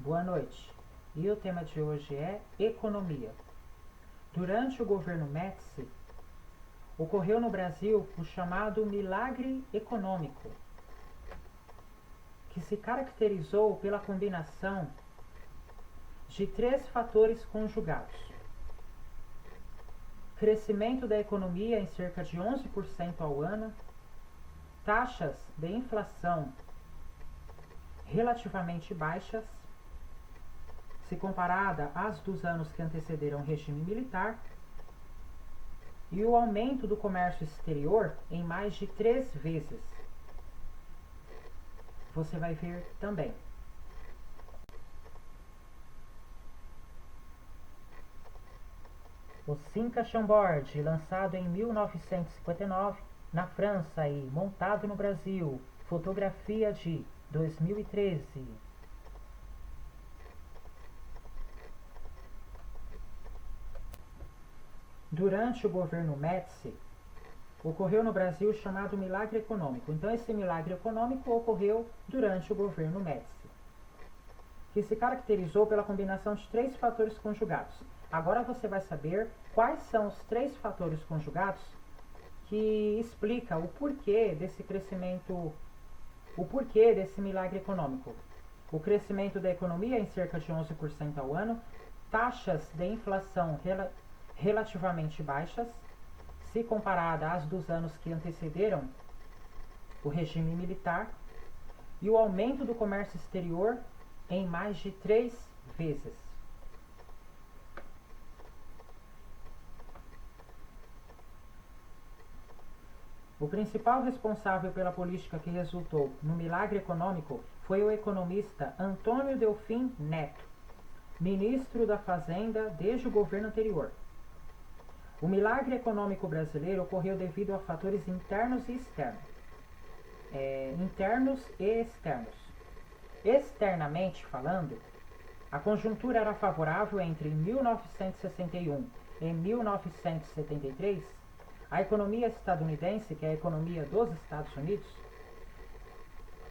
Boa noite. E o tema de hoje é economia. Durante o governo Médici, ocorreu no Brasil o chamado milagre econômico, que se caracterizou pela combinação de três fatores conjugados: crescimento da economia em cerca de 11% ao ano, taxas de inflação relativamente baixas, se comparada às dos anos que antecederam o regime militar, e o aumento do comércio exterior em mais de 3 vezes. Você vai ver também. O Cinca Chambord, lançado em 1959 na França e montado no Brasil. Fotografia de 2013. Durante o governo Médici, ocorreu no Brasil o chamado milagre econômico. Então, esse milagre econômico ocorreu durante o governo Médici, que se caracterizou pela combinação de três fatores conjugados. Agora você vai saber quais são os três fatores conjugados que explica o porquê desse crescimento, o porquê desse milagre econômico. O crescimento da economia em cerca de 11% ao ano, taxas de inflação relativamente baixas, se comparada às dos anos que antecederam o regime militar, e o aumento do comércio exterior em mais de 3 vezes. O principal responsável pela política que resultou no milagre econômico foi o economista Antônio Delfim Neto, ministro da Fazenda desde o governo anterior. O milagre econômico brasileiro ocorreu devido a fatores internos e externos. Externamente falando, a conjuntura era favorável entre 1961 e 1973. A economia estadunidense, que é a economia dos Estados Unidos,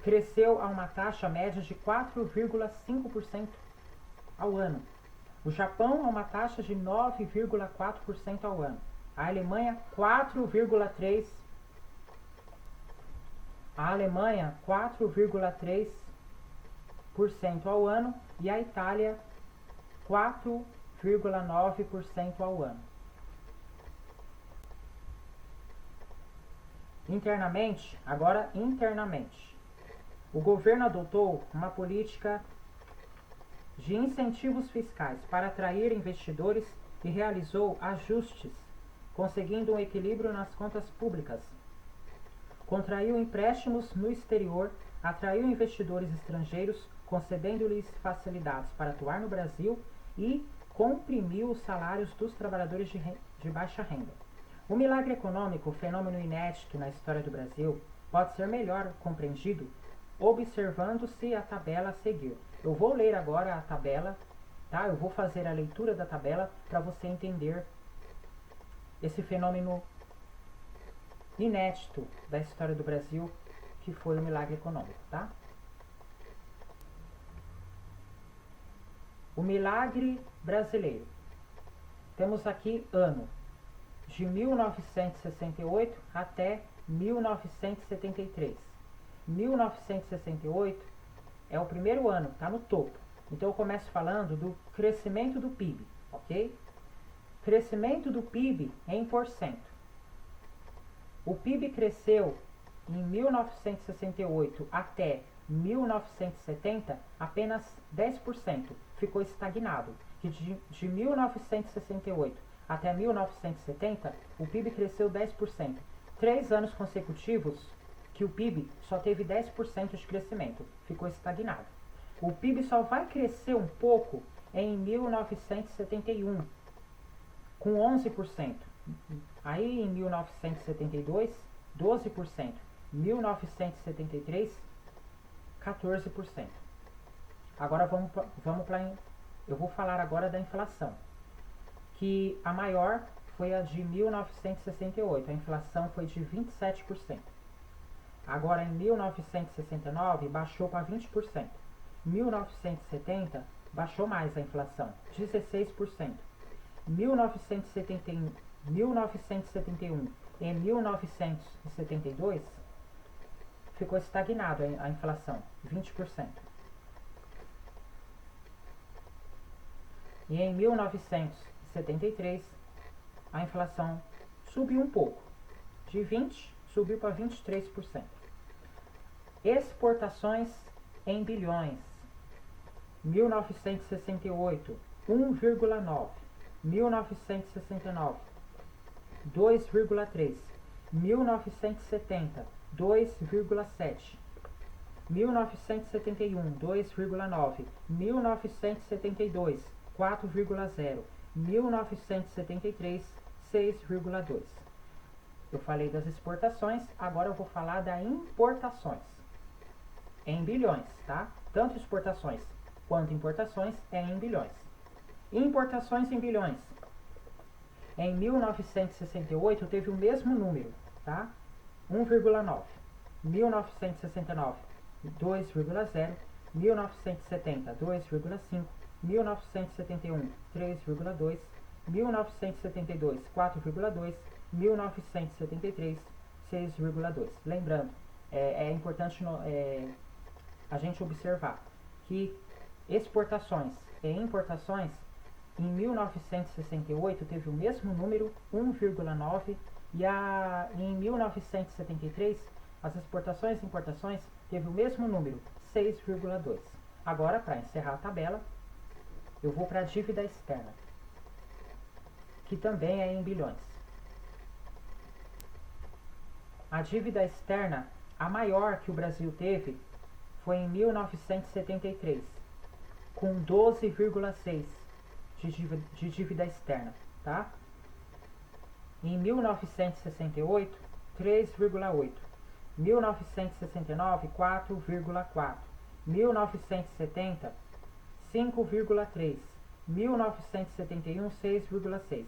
cresceu a uma taxa média de 4,5% ao ano. O Japão a uma taxa de 9,4% ao ano. A Alemanha 4,3%. A Alemanha 4,3% ao ano e a Itália 4,9% ao ano. Internamente, o governo adotou uma política de incentivos fiscais para atrair investidores e realizou ajustes, conseguindo um equilíbrio nas contas públicas. Contraiu empréstimos no exterior, atraiu investidores estrangeiros, concedendo-lhes facilidades para atuar no Brasil e comprimiu os salários dos trabalhadores de baixa renda. O milagre econômico, fenômeno inédito na história do Brasil, pode ser melhor compreendido observando-se a tabela a seguir. Eu vou ler agora a tabela, tá? Eu vou fazer a leitura da tabela para você entender esse fenômeno inédito da história do Brasil, que foi o milagre econômico, tá? O milagre brasileiro. Temos aqui ano de 1968 até 1973. 1968 é o primeiro ano, está no topo. Então eu começo falando do crescimento do PIB, ok? Crescimento do PIB em porcento. O PIB cresceu em 1968 até 1970 apenas 10%, ficou estagnado. De 1968 até 1970, o PIB cresceu 10%. 3 anos consecutivos que o PIB só teve 10% de crescimento, ficou estagnado. O PIB só vai crescer um pouco em 1971, com 11%. Aí em 1972, 12%. 1973, 14%. Agora vamos para... Eu vou falar agora da inflação, que a maior foi a de 1968, a inflação foi de 27%. Agora em 1969 baixou para 20%. 1970 baixou mais a inflação, 16%. 1971 e 1972 ficou estagnado a inflação, 20%. E em 1973 a inflação subiu um pouco, de 20% subiu para 23%. Exportações em bilhões, 1968, 1,9. 1969, 2,3. 1970, 2,7. 1971, 2,9. 1972, 4,0. 1973, 6,2. Eu falei das exportações, agora eu vou falar das importações. Em bilhões, tá? Tanto exportações quanto importações é em bilhões. Importações em bilhões. Em 1968 teve o mesmo número, tá? 1,9. 1969, 2,0. 1970, 2,5. 1971, 3,2. 1972, 4,2. 1973, 6,2. Lembrando, é importante a gente observar que exportações e importações em 1968 teve o mesmo número, 1,9, e em 1973 as exportações e importações teve o mesmo número, 6,2. Agora, para encerrar a tabela, eu vou para a dívida externa, que também é em bilhões. A dívida externa, a maior que o Brasil teve, foi em 1973, com 12,6 de dívida externa, tá? Em 1968, 3,8. 1969, 4,4. 1970, 5,3. 1971, 6,6.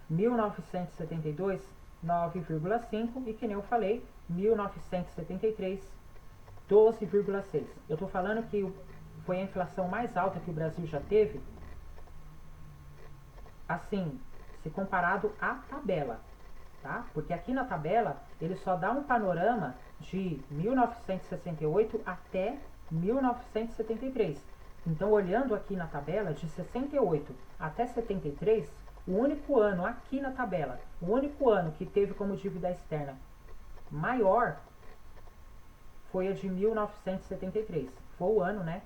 1972, 9,5. E que nem eu falei, 1973, 12,6. Eu estou falando que foi a inflação mais alta que o Brasil já teve, assim, se comparado à tabela, tá? Porque aqui na tabela ele só dá um panorama de 1968 até 1973. Então, olhando aqui na tabela, de 68 até 73, o único ano aqui na tabela, o único ano que teve como dívida externa maior foi a de 1973. Foi o ano, né,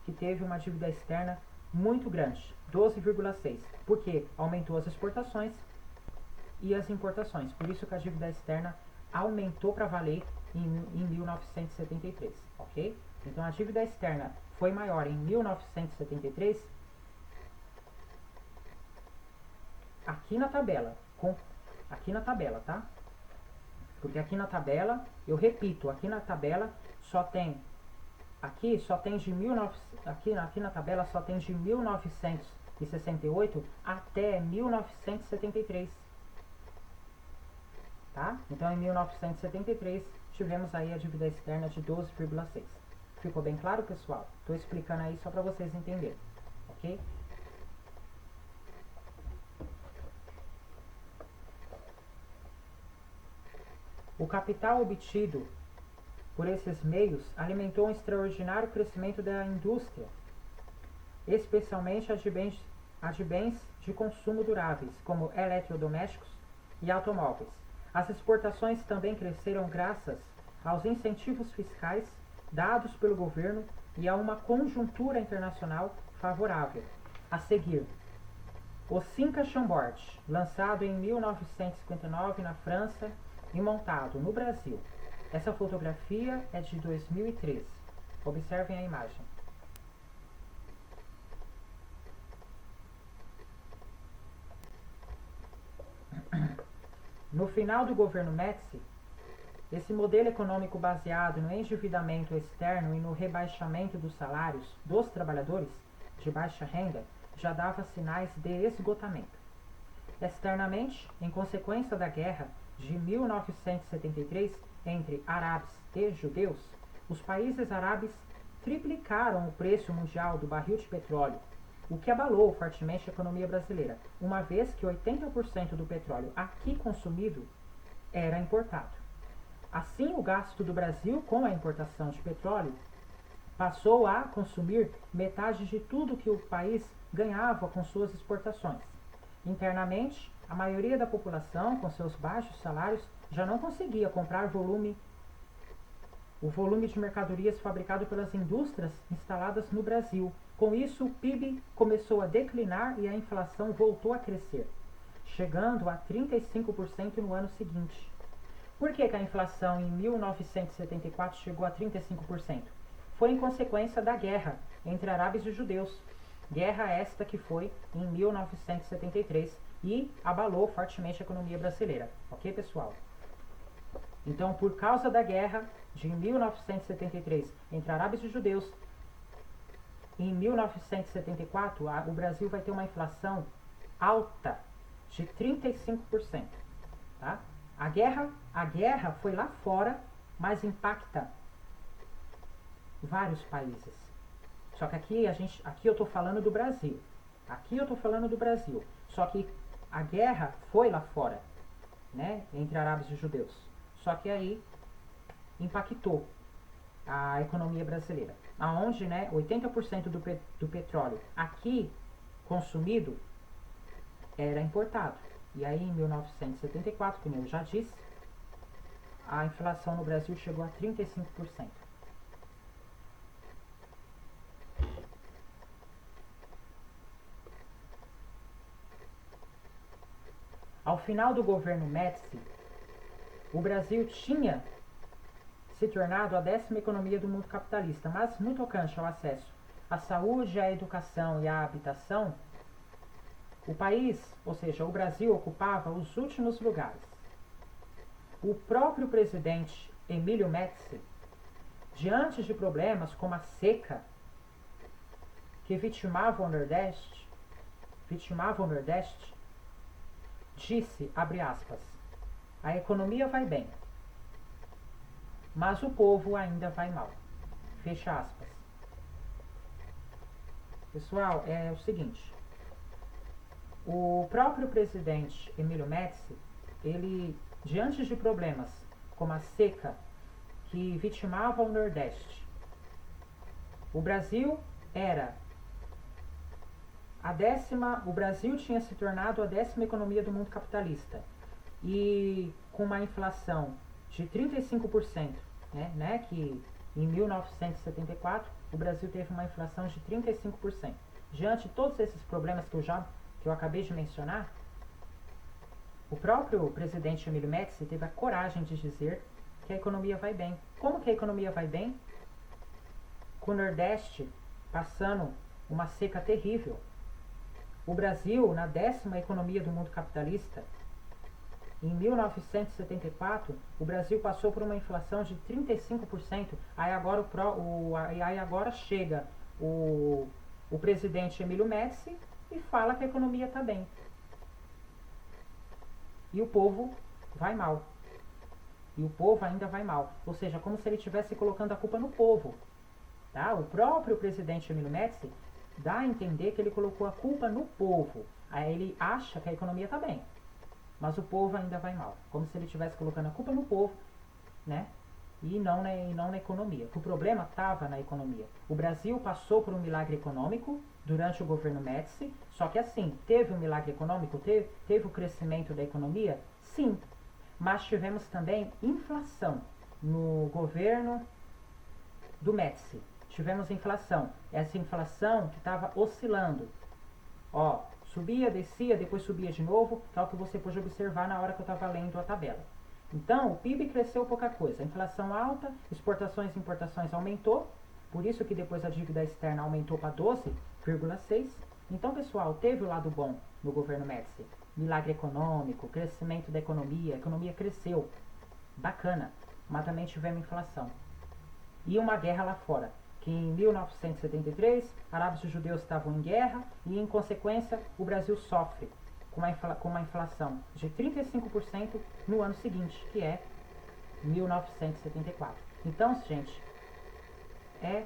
que teve uma dívida externa muito grande, 12,6, porque aumentou as exportações e as importações. Por isso que a dívida externa aumentou para valer em 1973, ok? Então a dívida externa foi maior em 1973, aqui na tabela, tá? Porque aqui na tabela, eu repito, aqui na tabela só tem aqui na tabela só tem de 1968 até 1973. Tá? Então em 1973 tivemos aí a dívida externa de 12,6. Ficou bem claro, pessoal? Estou explicando aí só para vocês entenderem, ok? O capital obtido por esses meios alimentou um extraordinário crescimento da indústria, especialmente a de bens de consumo duráveis, como eletrodomésticos e automóveis. As exportações também cresceram graças aos incentivos fiscais dados pelo governo e a uma conjuntura internacional favorável. A seguir, o Cinca Chambord, lançado em 1959 na França e montado no Brasil. Essa fotografia é de 2013. Observem a imagem. No final do governo Médici, esse modelo econômico baseado no endividamento externo e no rebaixamento dos salários dos trabalhadores de baixa renda já dava sinais de esgotamento. Externamente, em consequência da guerra de 1973 entre árabes e judeus, os países árabes triplicaram o preço mundial do barril de petróleo, o que abalou fortemente a economia brasileira, uma vez que 80% do petróleo aqui consumido era importado. Assim, o gasto do Brasil com a importação de petróleo passou a consumir metade de tudo que o país ganhava com suas exportações. Internamente, a maioria da população, com seus baixos salários, já não conseguia comprar o volume de mercadorias fabricado pelas indústrias instaladas no Brasil. Com isso, o PIB começou a declinar e a inflação voltou a crescer, chegando a 35% no ano seguinte. Por que a inflação em 1974 chegou a 35%? Foi em consequência da guerra entre árabes e judeus. Guerra esta que foi em 1973 e abalou fortemente a economia brasileira. Ok, pessoal? Então, por causa da guerra de 1973 entre árabes e judeus, em 1974 o Brasil vai ter uma inflação alta de 35%. Tá? A guerra foi lá fora, mas impacta vários países. Só que aqui eu estou falando do Brasil. Aqui eu estou falando do Brasil. Só que a guerra foi lá fora, né, entre árabes e judeus. Só que aí impactou a economia brasileira, aonde, né, 80% do petróleo aqui consumido era importado. E aí em 1974, como eu já disse, a inflação no Brasil chegou a 35%. Ao final do governo Médici, o Brasil tinha se tornado a 10ª economia do mundo capitalista, mas no tocante ao acesso à saúde, à educação e à habitação, o país, ou seja, o Brasil, ocupava os últimos lugares. O próprio presidente Emílio Médici, diante de problemas como a seca que vitimava o Nordeste, disse, abre aspas, a economia vai bem, mas o povo ainda vai mal. Fecha aspas. Pessoal, é o seguinte, o próprio presidente Emílio Médici, ele, diante de problemas como a seca que vitimava o Nordeste, o Brasil tinha se tornado a 10ª economia do mundo capitalista e com uma inflação de 35%, né, que em 1974 o Brasil teve uma inflação de 35%. Diante de todos esses problemas que eu acabei de mencionar, o próprio presidente Emílio Médici teve a coragem de dizer que a economia vai bem. Como que a economia vai bem? Com o Nordeste passando uma seca terrível. O Brasil, na 10ª economia do mundo capitalista, em 1974, o Brasil passou por uma inflação de 35%. Aí agora chega o presidente Emílio Médici e fala que a economia está bem. E o povo vai mal. E o povo ainda vai mal. Ou seja, como se ele estivesse colocando a culpa no povo. Tá? O próprio presidente Emílio Médici dá a entender que ele colocou a culpa no povo. Aí ele acha que a economia está bem, mas o povo ainda vai mal. Como se ele estivesse colocando a culpa no povo, né? E não na economia. O problema estava na economia. O Brasil passou por um milagre econômico durante o governo Médici, só que assim, teve um milagre econômico, teve o crescimento da economia? Sim, mas tivemos também inflação no governo do Médici. Tivemos inflação. Essa inflação que estava oscilando. Ó, subia, descia, depois subia de novo, tal que você pôde observar na hora que eu estava lendo a tabela. Então, o PIB cresceu pouca coisa. Inflação alta, exportações e importações aumentou. Por isso que depois a dívida externa aumentou para 12,6. Então, pessoal, teve o lado bom no governo Médici. Milagre econômico, crescimento da economia. A economia cresceu. Bacana. Mas também tivemos inflação. E uma guerra lá fora. Que em 1973, árabes e judeus estavam em guerra e, em consequência, o Brasil sofre com uma inflação de 35% no ano seguinte, que é 1974. Então, gente, é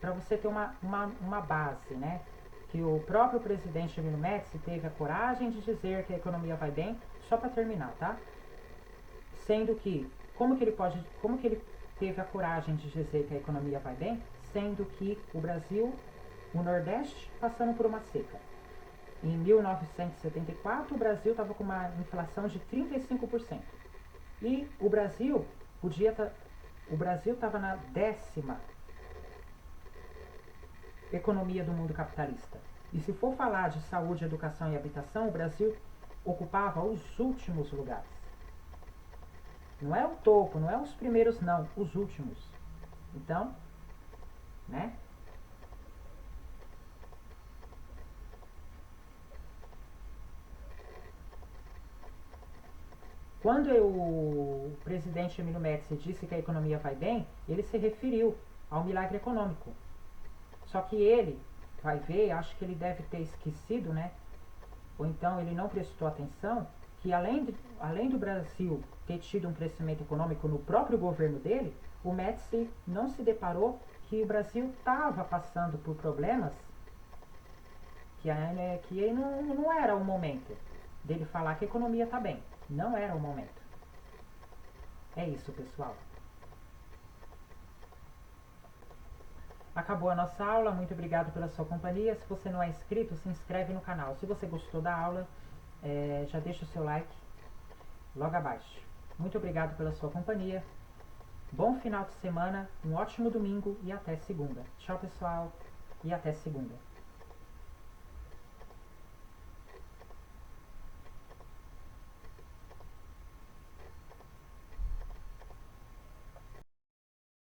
para você ter uma base, né? Que o próprio presidente Emílio Médici teve a coragem de dizer que a economia vai bem, só para terminar, tá? Sendo que, como que ele teve a coragem de dizer que a economia vai bem, sendo que o Brasil, o Nordeste, passando por uma seca. Em 1974, o Brasil estava com uma inflação de 35%. E o Brasil estava na 10ª economia do mundo capitalista. E se for falar de saúde, educação e habitação, o Brasil ocupava os últimos lugares. Não é o topo, não é os primeiros não, os últimos. Então, né? Quando o presidente Emílio Médici disse que a economia vai bem, ele se referiu ao milagre econômico. Só que ele, vai ver, acho que ele deve ter esquecido, né? Ou então ele não prestou atenção, que além do Brasil ter tido um crescimento econômico no próprio governo dele, o Médici não se deparou que o Brasil estava passando por problemas que não era o momento dele falar que a economia está bem. Não era o momento. É isso, pessoal. Acabou a nossa aula, muito obrigado pela sua companhia. Se você não é inscrito, se inscreve no canal. Se você gostou da aula, já deixa o seu like logo abaixo. Muito obrigado pela sua companhia. Bom final de semana, um ótimo domingo e até segunda. Tchau, pessoal, e até segunda.